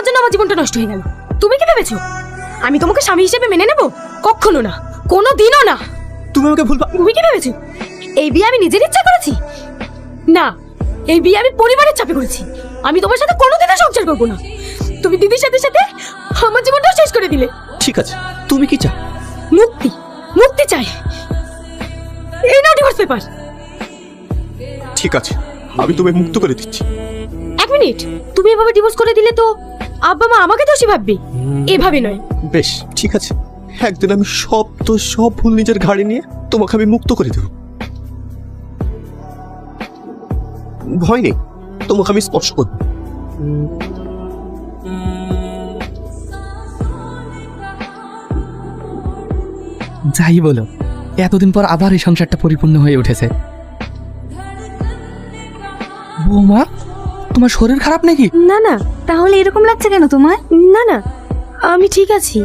তোমার জন্য আমার জীবনটা নষ্ট হয়ে গেল। তুমি কি ভেবেছো আমি তোমাকে স্বামী হিসেবে মেনে নেব? কখনো না, কোনো দিনও না। তুমি আমাকে ভুলবা। তুমি কি ভেবেছো এই বিয়ে আমি নিজের ইচ্ছা করেছি? না, এই বিয়ে আমি পরিবারের চাপে করেছি। আমি তোমার সাথে কোনোদিনও সংসার করবো না। তুমি দিদির সাথে সাথে আমার জীবনটাও শেষ করে দিলে। ঠিক আছে, তুমি কি চাও? মুক্তি, মুক্তি চাই। এই নাও ডিভোর্স পেপার। ঠিক আছে, আমি তোমায় মুক্ত করে দিচ্ছি। এক মিনিট, তুমি এভাবে ডিভোর্স করে দিলে তো আব্বা মা আমাকে দোষী ভাববে। এভাবে নয়। বেশ, ঠিক আছে, একদিন আমি সব ভুল নিজের ঘাড়ে নিয়ে তোমাকে আমি মুক্ত করে দেব। ভয় নেই, তোমাকে আমি স্পর্শ করব। যাই বলো, এতদিন পর আবার এই সংসারটা পরিপূর্ণ হয়ে উঠেছে। বৌমা, তোমার শরীর খারাপ নাকি? না না, তাহলে এরকম লাগছে কেন তোমার? না না, আমি ঠিক আছি।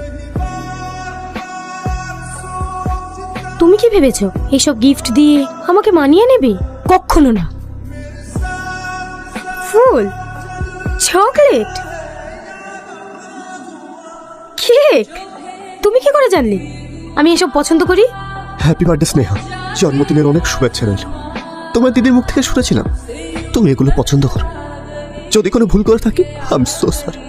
তুমি কি ভেবেছো এইসব গিফট দিয়ে আমাকে মানিয়ে নেবে? কখনো না। ফুল, চকলেট, কেক, তুমি কি করে জানলে আমি এসব পছন্দ করি? হ্যাপি বার্থডে স্নেহা, জন্মদিনের অনেক শুভেচ্ছা রইল। তোমার দিদির মুখ থেকে শুনেছিলাম তুমি এগুলো পছন্দ করো। যদি কোনো ভুল করে থাকি, আই এম সো সরি।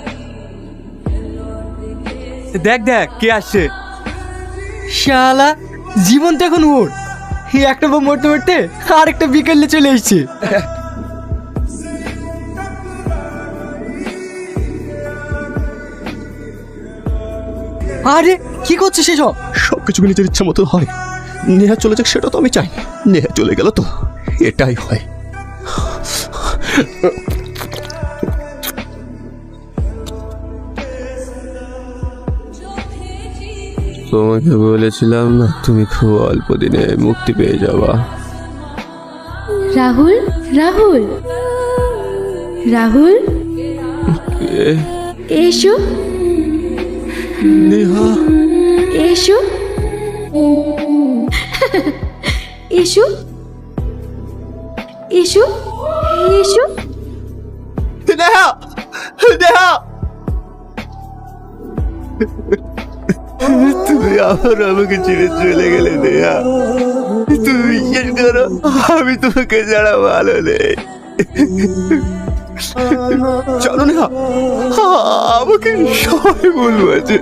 দেখ দেখ কে আসছে। শালা, জীবন তো এখন ওর। এই একটা বউ মরতে মরতে আর একটা বিকেলে চলে এসছে। আরে কি করছিস এসব? সবকিছু নিজের ইচ্ছা মতো হয়। নেহা চলে যাক সেটা তো আমি চাই। নেহা চলে গেল তো এটাই হয়। তোমাকে বলেছিলাম না তুমি খুব অল্প দিনে মুক্তি পেয়ে যাবা। রাহুল, রাহুল, রাহুল, এসো নেহা, এসো, এসো, এসো, এসো। নেহা, নেহা, তুমি আবার আমাকে ছেড়ে চলে গেলে নেহা। তুমি বিশ্বাস করো, আমি তোমাকে ছাড়া ভালো নেই। জানো নেহা, আমাকে সবাই ভুল আছে।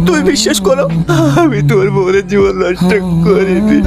তুমি বিশ্বাস করো, আমি তোমার বোনের জীবন নষ্ট করিনি।